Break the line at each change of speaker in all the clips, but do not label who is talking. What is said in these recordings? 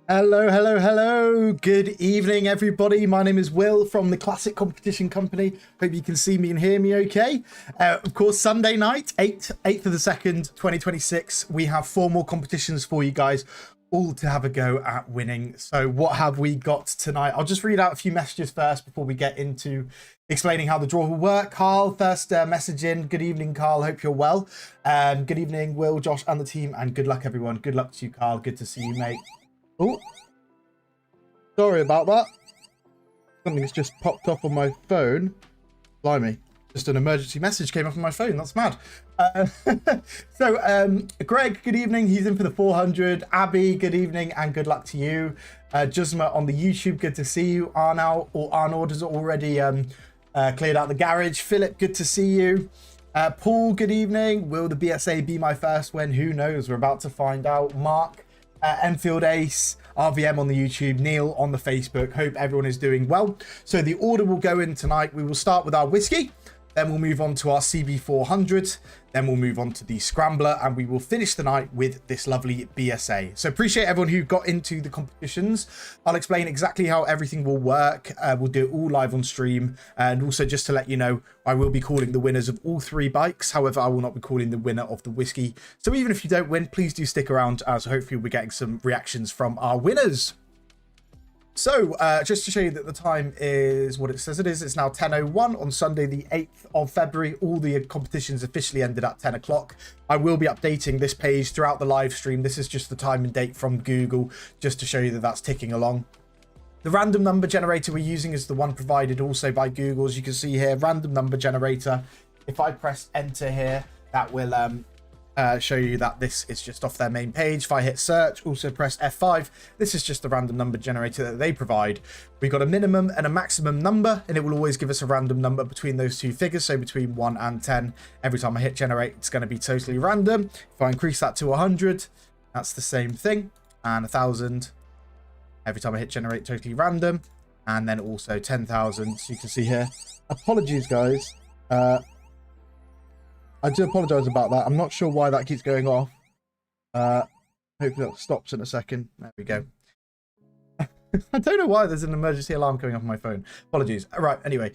Hello, hello, hello. Good evening, everybody. My name is Will from the Classic Competition Company. Hope you can see me and hear me okay. Of course, Sunday night, 8th of the 2nd, 2026. We have 4 more competitions for you guys, all to have a go at winning. So what have we got tonight? I'll just read out a few messages first before we get into explaining how the draw will work. Carl, first message in. Good evening, Carl. Hope you're well. Good evening, Will, Josh, and the team. And good luck, everyone. Good luck to you, Carl. Good to see you, mate. Oh, sorry about that. Something's just popped up on my phone. Blimey, just an emergency message came up on my phone. That's mad. Greg, good evening. He's in for the 400. Abby, good evening and good luck to you. Jusma on the YouTube, good to see you. Arnold has already cleared out the garage. Philip, good to see you. Paul, good evening. Will the BSA be my first win? Who knows? We're about to find out. Mark, Enfield Ace, RVM on the YouTube, Neil on the Facebook. Hope everyone is doing well. So the order will go in tonight. We will start with our whiskey, then we'll move on to our CB400, then we'll move on to the Scrambler, and we will finish the night with this lovely BSA. So appreciate everyone who got into the competitions. I'll explain exactly how everything will work. We'll do it all live on stream. And also just to let you know, I will be calling the winners of all 3 bikes. However, I will not be calling the winner of the whiskey. So even if you don't win, please do stick around, as hopefully we'll be getting some reactions from our winners. So, just to show you that the time is what it says it is, it's now 10:01 on Sunday, the 8th of February. All the competitions officially ended at 10 o'clock. I will be updating this page throughout the live stream. This is just the time and date from Google, just to show you that that's ticking along. The random number generator we're using is the one provided also by Google. As you can see here, random number generator. If I press enter here, that will show you that this is just off their main page. If I hit search, also press F5, this is just the random number generator that they provide. We've got a minimum and a maximum number, and it will always give us a random number between those 2 figures, so between 1 and 10. Every time I hit generate, it's going to be totally random. If I increase that to 100, that's the same thing, and 1,000. Every time I hit generate, totally random, and then also 10,000. So you can see here. Apologies, guys. I do apologize about that. I'm not sure why that keeps going off. Hopefully that stops in a second. There we go. I don't know why there's an emergency alarm going off on my phone. Apologies. Right, anyway.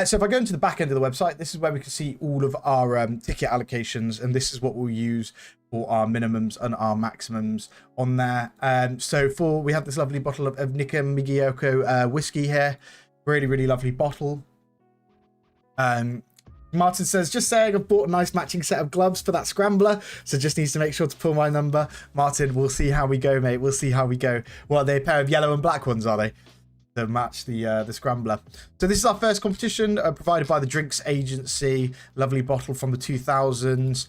So if I go into the back end of the website, this is where we can see all of our ticket allocations, and this is what we'll use for our minimums and our maximums on there. We have this lovely bottle of Nika Migioko whiskey here. Really, really lovely bottle. Martin says, just saying, I've bought a nice matching set of gloves for that Scrambler, so just needs to make sure to pull my number. Martin, we'll see how we go, mate. We'll see how we go. What are they, a pair of yellow and black ones, are they? To match the Scrambler. So this is our first competition, provided by the Drinks Agency. Lovely bottle from the 2000s.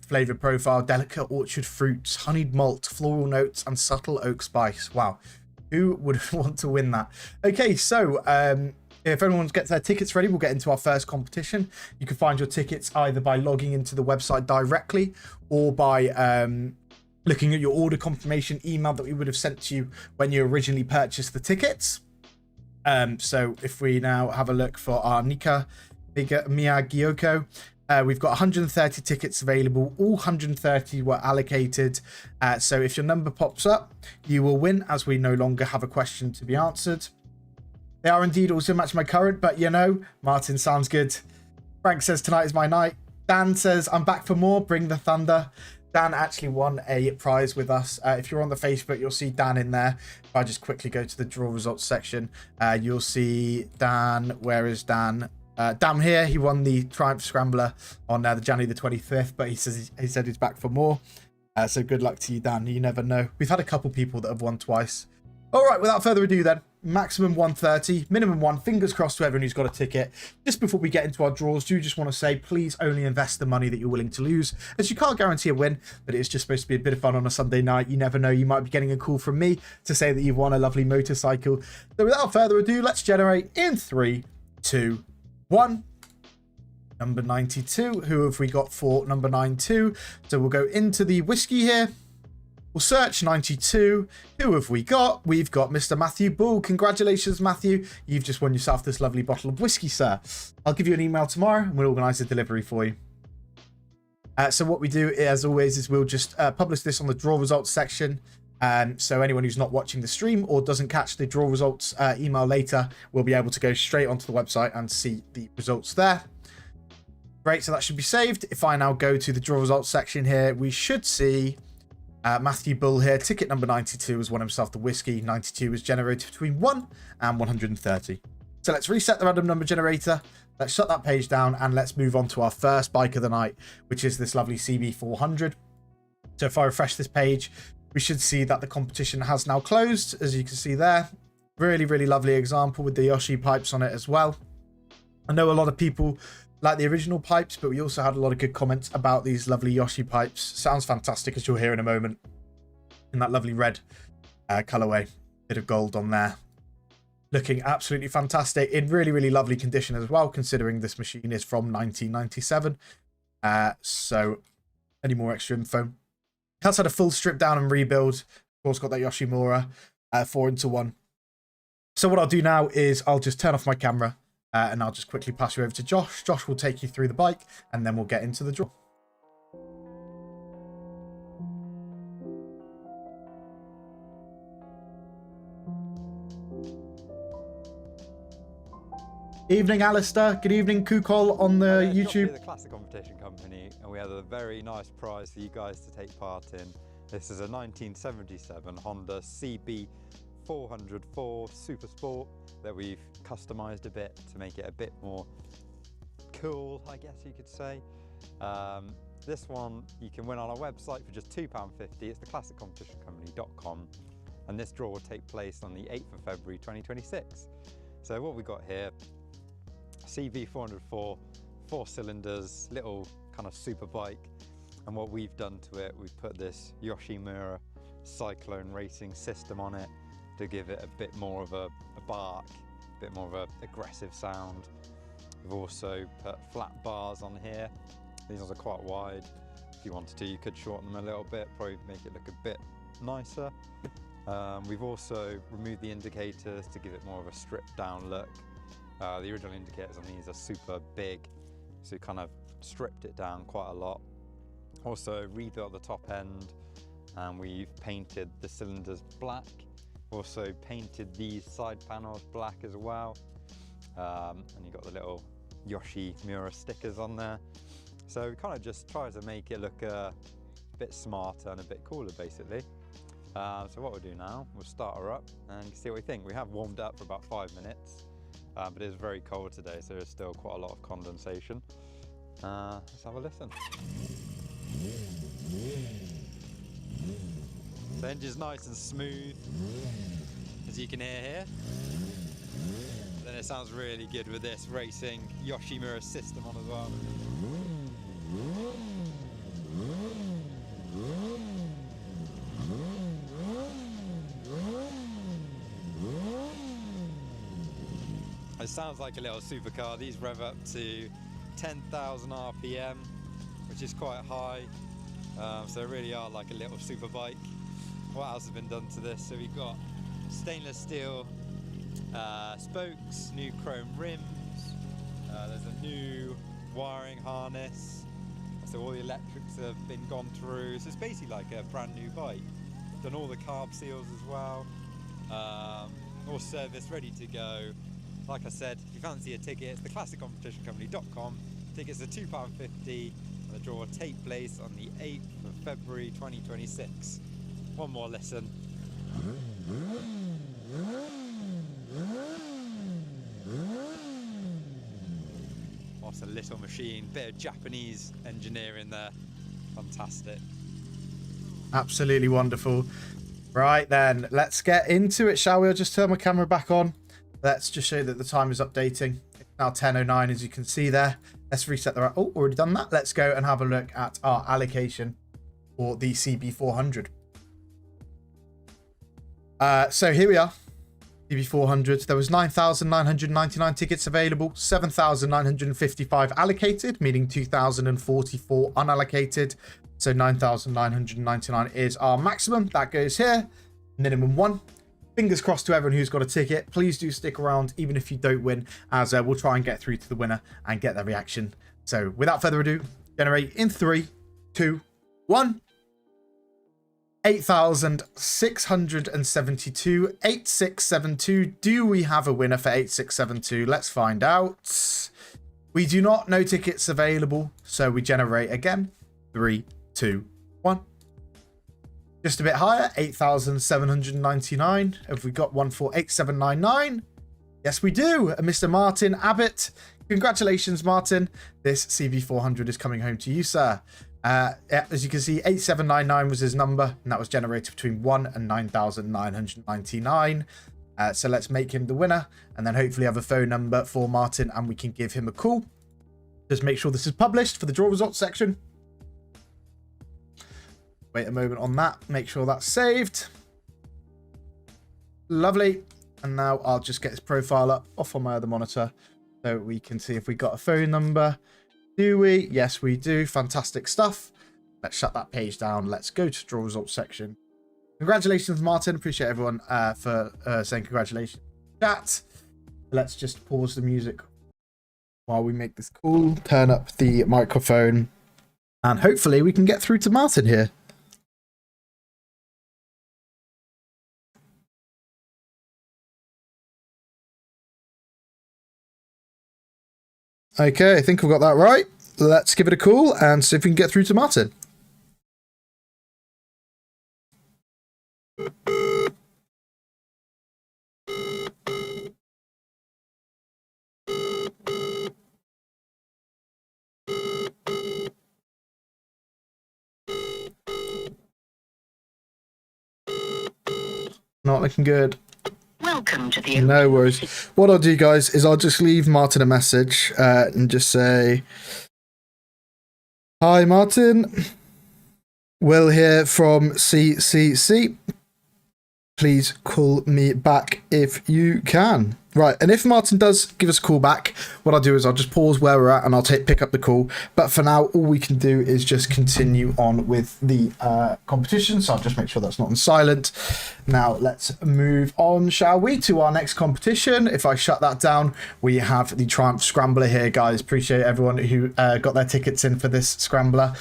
Flavor profile, delicate orchard fruits, honeyed malt, floral notes, and subtle oak spice. Wow. Who would want to win that? Okay, so if everyone gets their tickets ready, we'll get into our first competition. You can find your tickets either by logging into the website directly or by looking at your order confirmation email that we would have sent to you when you originally purchased the tickets. So if we now have a look for our Nika Miyagioko, we've got 130 tickets available. All 130 were allocated. So if your number pops up, you will win, as we no longer have a question to be answered. They are indeed also match my current, but you know, Martin, sounds good. Frank says, tonight is my night. Dan says, I'm back for more. Bring the thunder. Dan actually won a prize with us. If you're on the Facebook, you'll see Dan in there. If I just quickly go to the draw results section, you'll see Dan. Where is Dan? Dan here. He won the Triumph Scrambler on the January the 25th, but he said he's back for more. So good luck to you, Dan. You never know. We've had a couple people that have won twice. All right, without further ado then, maximum 130, minimum 1. Fingers crossed to everyone who's got a ticket. Just before we get into our draws, do just want to say, please only invest the money that you're willing to lose, as you can't guarantee a win, but it's just supposed to be a bit of fun on a Sunday night. You never know, you might be getting a call from me to say that you've won a lovely motorcycle. So without further ado, let's generate in 3, 2, 1. Number 92. Who have we got for number 92? So we'll go into the whiskey here. We'll search 92. Who have we got? We've got Mr. Matthew Bull. Congratulations, Matthew. You've just won yourself this lovely bottle of whiskey, sir. I'll give you an email tomorrow and we'll organise a delivery for you. So what we do, as always, is we'll just publish this on the draw results section. So anyone who's not watching the stream or doesn't catch the draw results email later will be able to go straight onto the website and see the results there. Great, so that should be saved. If I now go to the draw results section here, we should see Matthew Bull here. Ticket number 92 has won himself the whiskey. 92 was generated between 1 and 130. So let's reset the random number generator. Let's shut that page down and let's move on to our first bike of the night, which is this lovely CB400. So if I refresh this page, we should see that the competition has now closed, as you can see there. Really, really lovely example with the Yoshi pipes on it as well. I know a lot of people like the original pipes, but we also had a lot of good comments about these lovely Yoshi pipes. Sounds fantastic, as you'll hear in a moment. In that lovely red colorway, bit of gold on there. Looking absolutely fantastic, in really, really lovely condition as well, considering this machine is from 1997. So any more extra info? Has had a full strip down and rebuild. Of course, got that Yoshimura 4-into-1. So what I'll do now is I'll just turn off my camera and I'll just quickly pass you over to Josh. Josh will take you through the bike and then we'll get into the draw. Evening, Alistair. Good evening, Kukol on the YouTube.
The Classic Competition Company, and we have a very nice prize for you guys to take part in. This is a 1977 Honda CB404 Super Sport that we've customized a bit to make it a bit more cool, I guess you could say. This one you can win on our website for just £2.50. It's theclassiccompetitioncompany.com, and this draw will take place on the 8th of February 2026. So what we got here, CB404, 4 cylinders, little kind of super bike, and what we've done to it, we've put this Yoshimura Cyclone racing system on it to give it a bit more of a bark, a bit more of an aggressive sound. We've also put flat bars on here. These ones are quite wide. If you wanted to, you could shorten them a little bit, probably make it look a bit nicer. We've also removed the indicators to give it more of a stripped down look. The original indicators on these are super big, so kind of stripped it down quite a lot. Also rebuilt the top end, and we've painted the cylinders black. Also painted these side panels black as well. And you've got the little Yoshimura stickers on there. So we kind of just try to make it look a bit smarter and a bit cooler, basically. So what we'll do now, we'll start her up and see what we think. We have warmed up for about 5 minutes, but it is very cold today, so there's still quite a lot of condensation. Let's have a listen. The engine's nice and smooth, as you can hear here. Then it sounds really good with this racing Yoshimura system on as well. It sounds like a little supercar. These rev up to 10,000 RPM, which is quite high. So they really are like a little super bike. What else has been done to this? So we've got stainless steel spokes, new chrome rims. There's a new wiring harness. So all the electrics have been gone through. So it's basically like a brand new bike. Done all the carb seals as well. All serviced, ready to go. Like I said, if you fancy a ticket, it's theclassiccompetitioncompany.com. Tickets are £2.50, and the draw will take place on the 8th of February 2026. One more listen. What a little machine, bit of Japanese engineering there. Fantastic.
Absolutely wonderful. Right then, let's get into it, shall we? I'll just turn my camera back on. Let's just show that the time is updating. It's now 10:09, as you can see there. Let's reset the... Oh, already done that. Let's go and have a look at our allocation for the CB400. So here we are. CB400. There was 9,999 tickets available, 7,955 allocated, meaning 2,044 unallocated. So 9,999 is our maximum. That goes here. Minimum 1. Fingers crossed to everyone who's got a ticket. Please do stick around, even if you don't win, as we'll try and get through to the winner and get their reaction. So without further ado, generate in 3, 2, 1. 8,672, 8672. Do we have a winner for 8672? Let's find out. We do not know tickets available, so we generate again. 3, 2, 1. Just a bit higher, 8,799. Have we got one for 8799? Yes, we do. Mr. Martin Abbott. Congratulations, Martin. This CB400 is coming home to you, sir. As you can see, 8799 was his number, and that was generated between 1 and 9,999. So let's make him the winner, and then hopefully have a phone number for Martin, and we can give him a call. Just make sure this is published for the draw results section. Wait a moment on that. Make sure that's saved. Lovely. And now I'll just get his profile up off on my other monitor so we can see if we got a phone number. Do we? Yes, we do. Fantastic stuff. Let's shut that page down. Let's go to draw results section. Congratulations, Martin. Appreciate everyone for saying congratulations. Chat. Let's just pause the music while we make this call. Turn up the microphone. And hopefully we can get through to Martin here. Okay, I think we've got that right. Let's give it a call and see if we can get through to Martin. Not looking good.
Welcome to the...
No worries. What I'll do, guys, is I'll just leave Martin a message and just say, "Hi, Martin. Will here from CCC. Please call me back if you can." Right, and if Martin does give us a call back, what I'll do is I'll just pause where we're at and I'll pick up the call. But for now, all we can do is just continue on with the competition. So I'll just make sure that's not on silent. Now, let's move on, shall we, to our next competition. If I shut that down, we have the Triumph Scrambler here, guys. Appreciate everyone who got their tickets in for this Scrambler.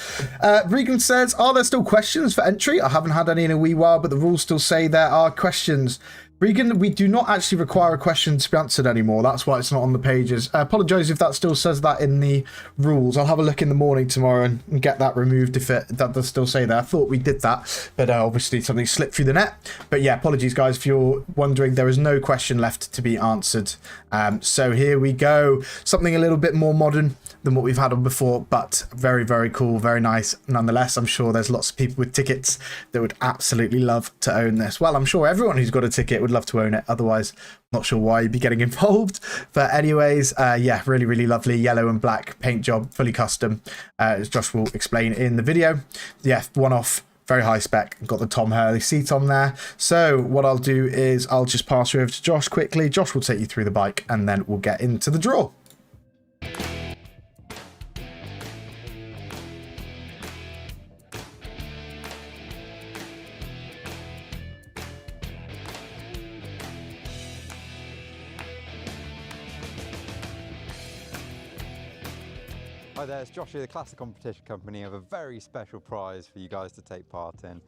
Regan says, "Are there still questions for entry? I haven't had any in a wee while, but the rules still say there are questions." Regan, we do not actually require a question to be answered anymore. That's why it's not on the pages. I apologise if that still says that in the rules. I'll have a look in the morning tomorrow and get that removed if that does still say that. I thought we did that, but obviously something slipped through the net. But yeah, apologies, guys, if you're wondering. There is no question left to be answered. So here we go. Something a little bit more modern than what we've had on before, but very, very cool, very nice. Nonetheless, I'm sure there's lots of people with tickets that would absolutely love to own this. Well, I'm sure everyone who's got a ticket would love to own it. Otherwise, not sure why you'd be getting involved. But anyways, yeah, really, really lovely yellow and black paint job, fully custom, as Josh will explain in the video. Yeah, one-off, very high spec. Got the Tom Hurley seat on there. So what I'll do is I'll just pass you over to Josh quickly. Josh will take you through the bike and then we'll get into the draw.
Hi there, it's Josh here, the Classic Competition Company. I have a very special prize for you guys to take part in.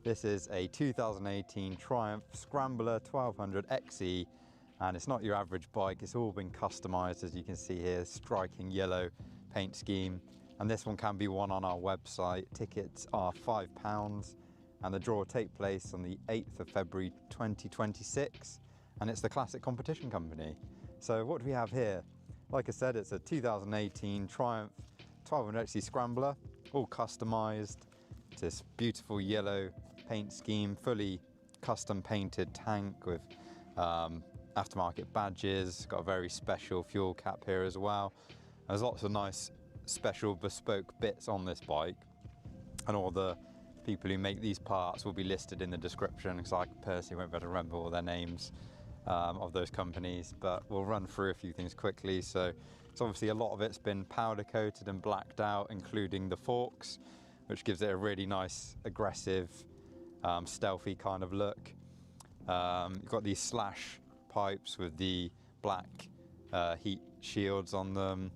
This is a 2018 Triumph Scrambler 1200 XE, and it's not your average bike. It's all been customised, as you can see here, striking yellow paint scheme. And this one can be won on our website. Tickets are £5, and the draw will take place on the 8th of February 2026, and it's the Classic Competition Company. So what do we have here? Like I said, it's a 2018 Triumph 1200 XE Scrambler, all customised. This beautiful yellow paint scheme, fully custom painted tank with aftermarket badges. Got a very special fuel cap here as well. There's lots of nice special bespoke bits on this bike, and all the people who make these parts will be listed in the description, because I personally won't be able to remember all their names of those companies, but we'll run through a few things quickly. So it's obviously a lot of it's been powder coated and blacked out, including the forks, which gives it a really nice, aggressive, stealthy kind of look. You've got these slash pipes with the black heat shields on them.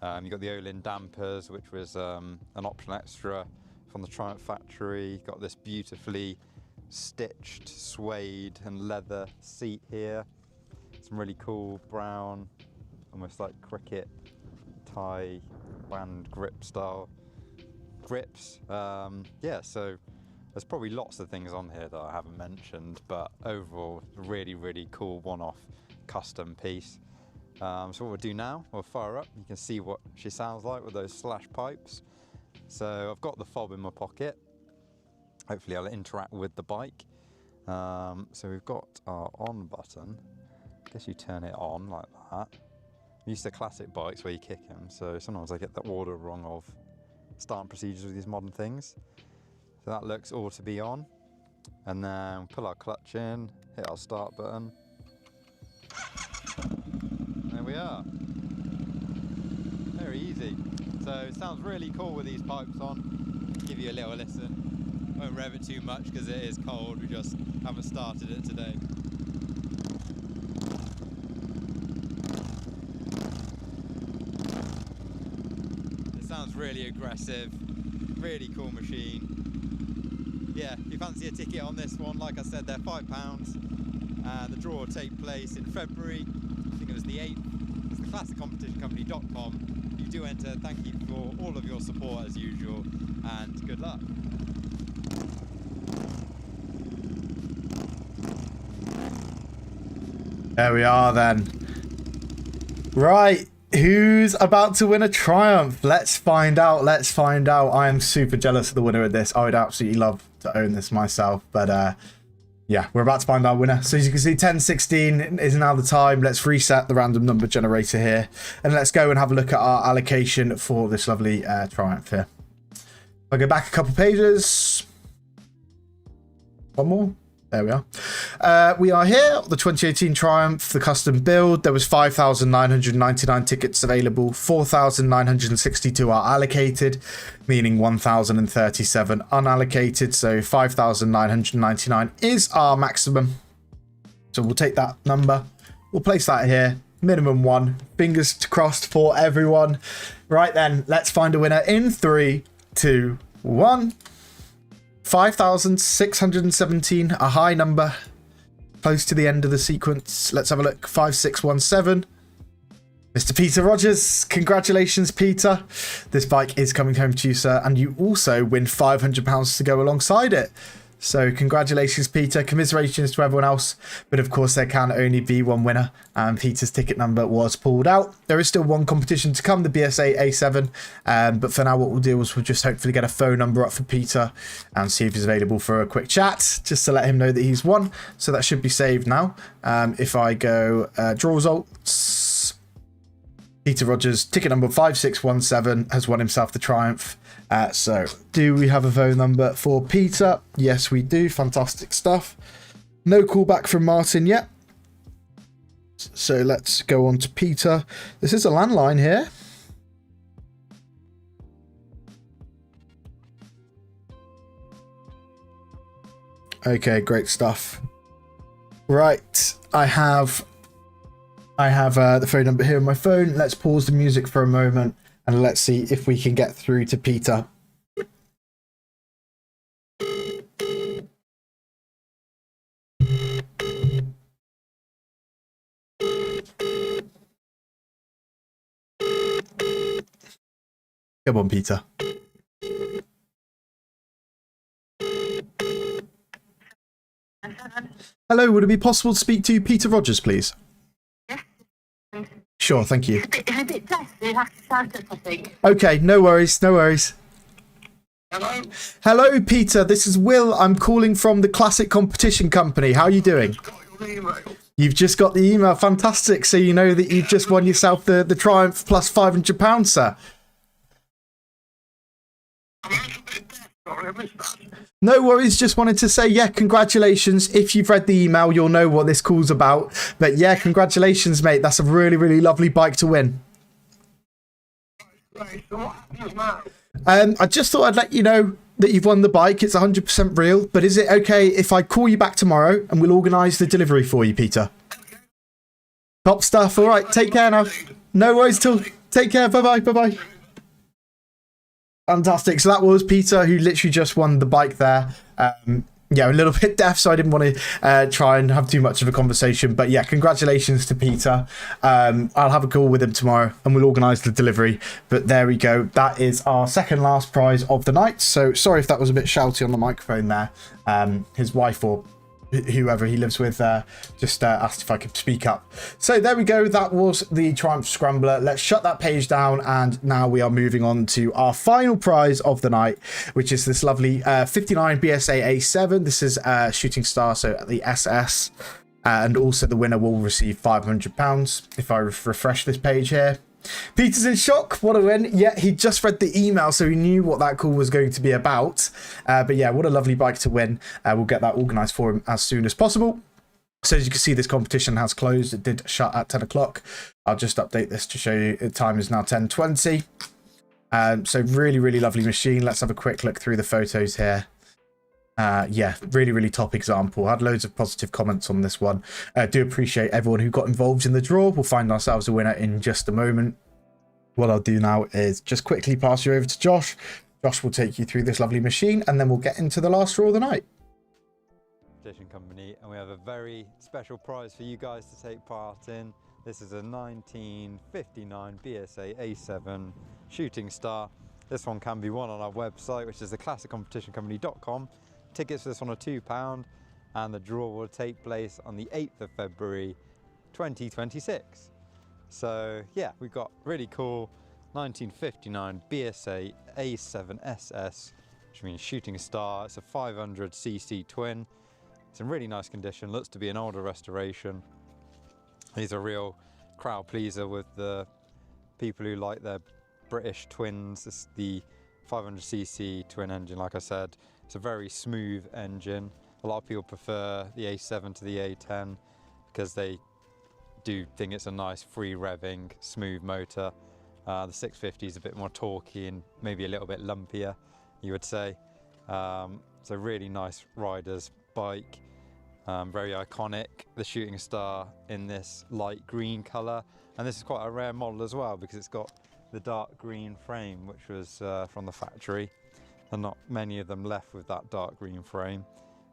You've got the Olin dampers, which was an optional extra from the Triumph factory. Got this beautifully stitched suede and leather seat here. Some really cool brown, almost like cricket tie band grip style grips. Yeah, so there's probably lots of things on here that I haven't mentioned, but overall, really cool one-off custom piece. So what we'll do now, we'll fire her up. You can see what she sounds like with those slash pipes. So I've got the fob in my pocket. Hopefully I'll interact with the bike. So we've got our on button. I guess you turn it on like that. I'm used to classic bikes where you kick them, so sometimes I get the order wrong of starting procedures with these modern things. So that looks all to be on. And then pull our clutch in, hit our start button. There we are. Very easy. So it sounds really cool with these pipes on. Give you a little listen. Won't rev it too much because it is cold. We just haven't started it today. It sounds really aggressive. Really cool machine. Yeah, if you fancy a ticket on this one, like I said, they're £5. And the draw will take place in February. I think it was the 8th. It's the classiccompetitioncompany.com. If you do enter, thank you for all of your support as usual, and good luck.
There we are then. Right, who's about to win a Triumph? Let's find out, let's find out. I am super jealous of the winner of this. I would absolutely love to own this myself, but yeah, we're about to find our winner. So as you can see, 10:16 is now the time. Let's reset the random number generator here, and let's go and have a look at our allocation for this lovely Triumph here. I'll go back a couple pages. One more. There we are. We are here, the 2018 Triumph, the custom build. There was 5,999 tickets available. 4,962 are allocated, meaning 1,037 unallocated. So 5,999 is our maximum. So we'll take that number. We'll place that here. Minimum one. Fingers crossed for everyone. Right then, let's find a winner in 3, 2, 1. 5,617, a high number, close to the end of the sequence. Let's have a look. 5617. Mr. Peter Rogers, congratulations, Peter. This bike is coming home to you, sir, and you also win £500 to go alongside it. So congratulations, Peter. Commiserations to everyone else. But of course, there can only be one winner, and Peter's ticket number was pulled out. There is still one competition to come, the BSA A7. But for now, what we'll do is we'll just hopefully get a phone number up for Peter and see if he's available for a quick chat, just to let him know that he's won. So that should be saved now. If I go draw results, Peter Rogers, ticket number 5617, has won himself the Triumph. So do we have a phone number for Peter? Yes, we do. Fantastic stuff. No callback from Martin yet. So let's go on to Peter. This is a landline here. Okay, great stuff. Right, I have the phone number here on my phone. Let's pause the music for a moment and let's see if we can get through to Peter. Come on, Peter. Hello, would it be possible to speak to Peter Rogers, please?
Yes.
Sure, thank you.
It's a bit tough. You have to start it, I think.
Okay, no worries, no worries.
Hello?
Hello, Peter. This is Will. I'm calling from the Classic Competition Company. How are you doing?
Got your email.
You've just got the email. Fantastic. So you know that you've just won yourself the Triumph plus £500, sir.
I'm a little bit deaf. Sorry, I missed that.
No worries. Just wanted to say, yeah, congratulations. If you've read the email, you'll know what this call's about. But yeah, congratulations, mate. That's a really, really lovely bike to win.
Right, so what happens now?
I just thought I'd let you know that you've won the bike. It's 100% real. But is it okay if I call you back tomorrow and we'll organise the delivery for you, Peter?
Okay.
Top stuff. All right. Take care now. No worries. Till. Take care. Bye-bye. Bye-bye. Fantastic. So that was Peter, who literally just won the bike there. Yeah, a little bit deaf, so I didn't want to try and have too much of a conversation. But yeah, congratulations to Peter. I'll have a call with him tomorrow and we'll organise the delivery. But there we go. That is our second last prize of the night. So sorry if that was a bit shouty on the microphone there. His wife or whoever he lives with just asked if I could speak up. So there we go. That was the Triumph Scrambler. Let's shut that page down, and now we are moving on to our final prize of the night, which is this lovely 59 BSA A7. This is Shooting Star, so the SS, and also the winner will receive £500 if I refresh this page here. Peter's in shock. What a win. Yeah, he just read the email, so he knew what that call was going to be about. But yeah, what a lovely bike to win. We'll get that organised for him as soon as possible. So as you can see, this competition has closed. It did shut at 10 o'clock. I'll just update this to show you the time is now 10:20. So really, really lovely machine. Let's have a quick look through the photos here. Yeah, really, really top example. I had loads of positive comments on this one. Do appreciate everyone who got involved in the draw. We'll find ourselves a winner in just a moment. What I'll do now is just quickly pass you over to Josh. Josh will take you through this lovely machine, and then we'll get into the last draw of the night.
Company, and we have a very special prize for you guys to take part in. This is a 1959 BSA A7 Shooting Star. This one can be won on our website, which is theclassiccompetitioncompany.com. Tickets for this one are £2, and the draw will take place on the 8th of February 2026. So yeah, we've got really cool 1959 BSA A7SS, which means Shooting Star. It's a 500cc twin. It's in really nice condition, looks to be an older restoration. He's a real crowd pleaser with the people who like their British twins. It's the 500cc twin engine, like I said. It's a very smooth engine. A lot of people prefer the A7 to the A10 because they do think it's a nice free revving, smooth motor. The 650 is a bit more torquey and maybe a little bit lumpier, you would say. So really nice rider's bike, very iconic. The Shooting Star in this light green colour, and this is quite a rare model as well because it's got the dark green frame, which was from the factory, and not many of them left with that dark green frame.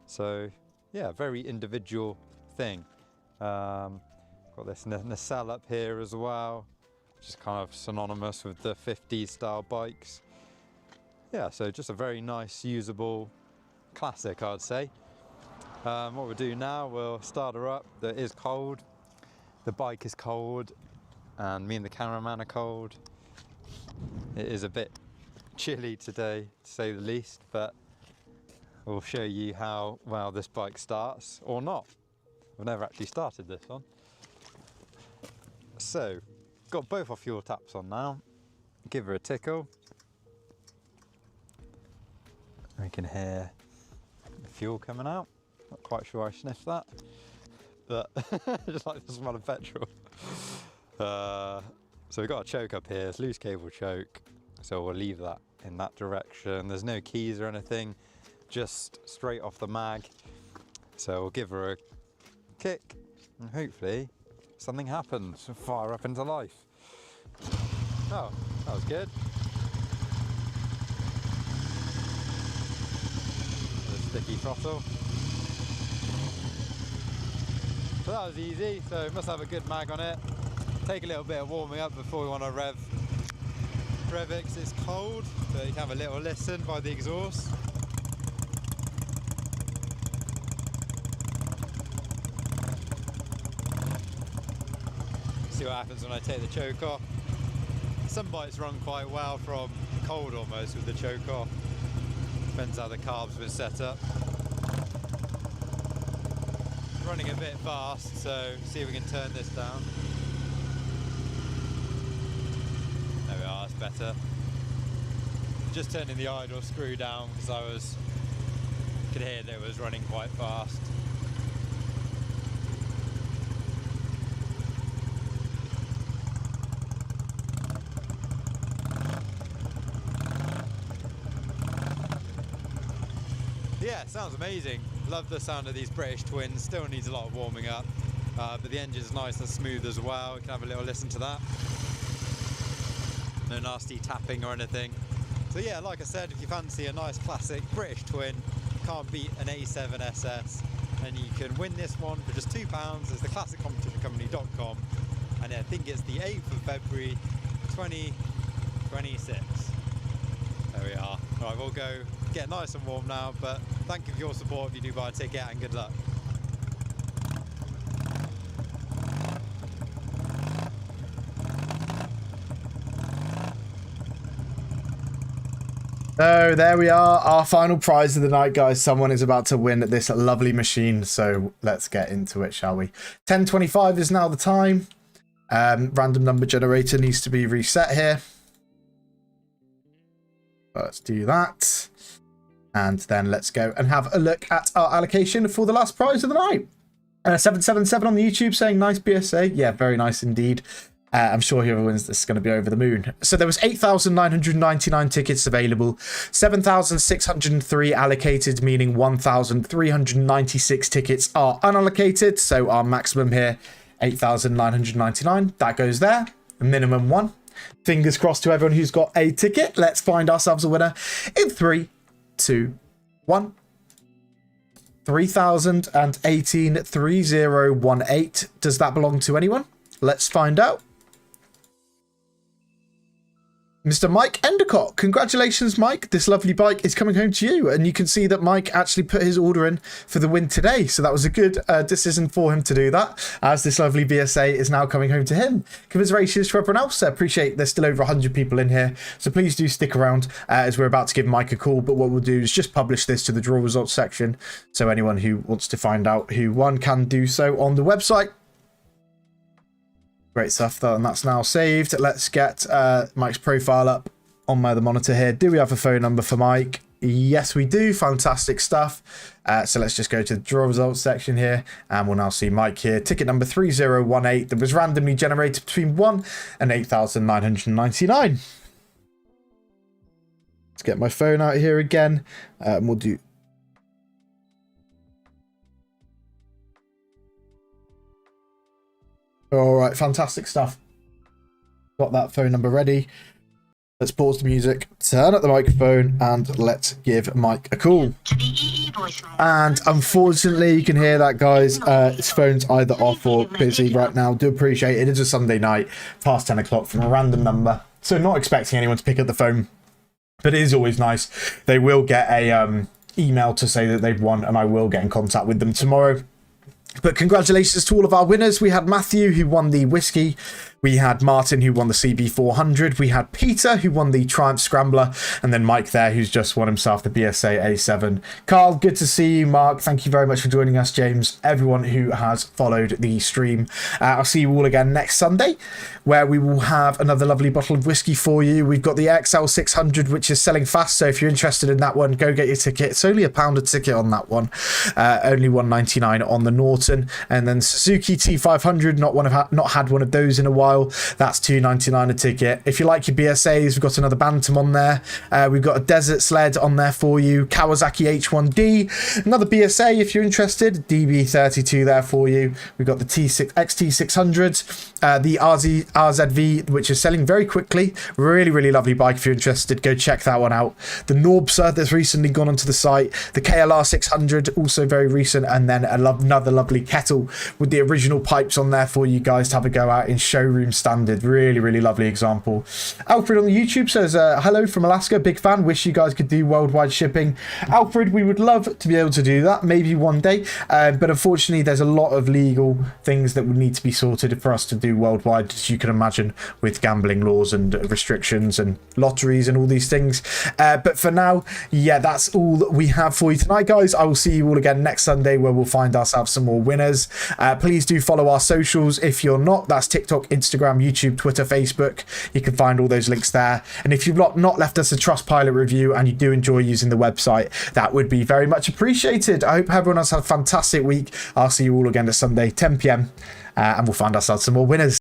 So yeah, very individual thing. Got this nacelle up here as well, which is kind of synonymous with the 50s style bikes. Yeah, so just a very nice, usable classic, I'd say. What we'll do now, we'll start her up. It is cold. The bike is cold, and me and the cameraman are cold. It is a bit chilly today, to say the least, but we'll show you how well this bike starts, or not. I've never actually started this one. So, got both our fuel taps on now. Give her a tickle. We can hear the fuel coming out. Not quite sure I sniffed that, but just like the smell of petrol. So we've got a choke up here, it's loose cable choke, so we'll leave that in that direction. There's no keys or anything, just straight off the mag. So we'll give her a kick and hopefully something happens and fire up into life. Oh, that was good. Sticky throttle. So that was easy, so it must have a good mag on it. Take a little bit of warming up before we want to rev it because it's cold, so you can have a little listen by the exhaust. See what happens when I take the choke off. Some bikes run quite well from cold almost with the choke off. Depends how the carb's been set up. Running a bit fast, so see if we can turn this down. There we are, that's better. Just turning the idle screw down because I could hear that it was running quite fast. Yeah, sounds amazing. Love the sound of these British twins. Still needs a lot of warming up, but the engine's nice and smooth as well. You can have a little listen to that. No nasty tapping or anything. It's So yeah, like I said, if you fancy a nice classic British twin, can't beat an A7SS, and you can win this one for just £2. It's the classiccompetitioncompany.com, and I think it's the 8th of February 2026. There we are. Right, we'll go get nice and warm now, but thank you for your support if you do buy a ticket, and good luck.
So there we are, our final prize of the night, guys. Someone is about to win this lovely machine, so let's get into it, shall we? 10:25 is now the time. Random number generator needs to be reset here. Let's do that. And then let's go and have a look at our allocation for the last prize of the night. 777 on the YouTube saying nice BSA. Yeah, very nice indeed. I'm sure whoever wins this is going to be over the moon. So there was 8,999 tickets available, 7,603 allocated, meaning 1,396 tickets are unallocated. So our maximum here, 8,999. That goes there. Minimum one. Fingers crossed to everyone who's got a ticket. Let's find ourselves a winner in 3, 2, 1. 3,018 3018. Does that belong to anyone? Let's find out. Mr. Mike Endicott. Congratulations, Mike. This lovely bike is coming home to you. And you can see that Mike actually put his order in for the win today. So that was a good decision for him to do that, as this lovely BSA is now coming home to him. Commiserations to everyone else. I appreciate there's still over 100 people in here. So please do stick around as we're about to give Mike a call. But what we'll do is just publish this to the draw results section. So anyone who wants to find out who won can do so on the website. Great stuff, though, and that's now saved. Let's get Mike's profile up on the monitor here. Do we have a phone number for Mike? Yes, we do. Fantastic stuff. So let's just go to the draw results section here, and we'll now see Mike here. Ticket number 3018 that was randomly generated between 1 and 8,999. Let's get my phone out here again, and we'll do... All right, fantastic stuff. Got that phone number ready. Let's pause the music, turn up the microphone, and let's give Mike a call. And unfortunately, you can hear that, guys. His phone's either off or busy right now. Do appreciate it. It is a Sunday night, past 10 o'clock from a random number. So not expecting anyone to pick up the phone, but it is always nice. They will get a email to say that they've won, and I will get in contact with them tomorrow. But congratulations to all of our winners. We had Matthew, who won the whiskey. We had Martin, who won the CB400. We had Peter, who won the Triumph Scrambler. And then Mike there, who's just won himself the BSA A7. Carl, good to see you. Mark, thank you very much for joining us. James, everyone who has followed the stream. I'll see you all again next Sunday, where we will have another lovely bottle of whiskey for you. We've got the XL600, which is selling fast. So if you're interested in that one, go get your ticket. It's only £1 a ticket on that one. Only £1.99 on the Norton. And then Suzuki T500, not had one of those in a while. That's £2.99 a ticket. If you like your BSAs, we've got another Bantam on there. We've got a Desert Sled on there for you. Kawasaki H1D. Another BSA if you're interested. DB32 there for you. We've got the XT600. The RZV, which is selling very quickly. Really, really lovely bike if you're interested. Go check that one out. The Norbsa that's recently gone onto the site. The KLR 600, also very recent. And then another lovely kettle with the original pipes on there for you guys to have a go at in showroom standard. Really, really lovely example. Alfred on the YouTube says, hello from Alaska. Big fan. Wish you guys could do worldwide shipping. Alfred, we would love to be able to do that. Maybe one day. But unfortunately, there's a lot of legal things that would need to be sorted for us to do worldwide, as you can imagine, with gambling laws and restrictions and lotteries and all these things. But for now, yeah, that's all that we have for you tonight, guys. I will see you all again next Sunday, where we'll find ourselves some more winners. Please do follow our socials if you're not. That's TikTok, Instagram, YouTube, Twitter, Facebook. You can find all those links there. And if you've not left us a Trustpilot review and you do enjoy using the website, that would be very much appreciated. I hope everyone has had a fantastic week. I'll see you all again this Sunday, 10 PM, and we'll find ourselves some more winners.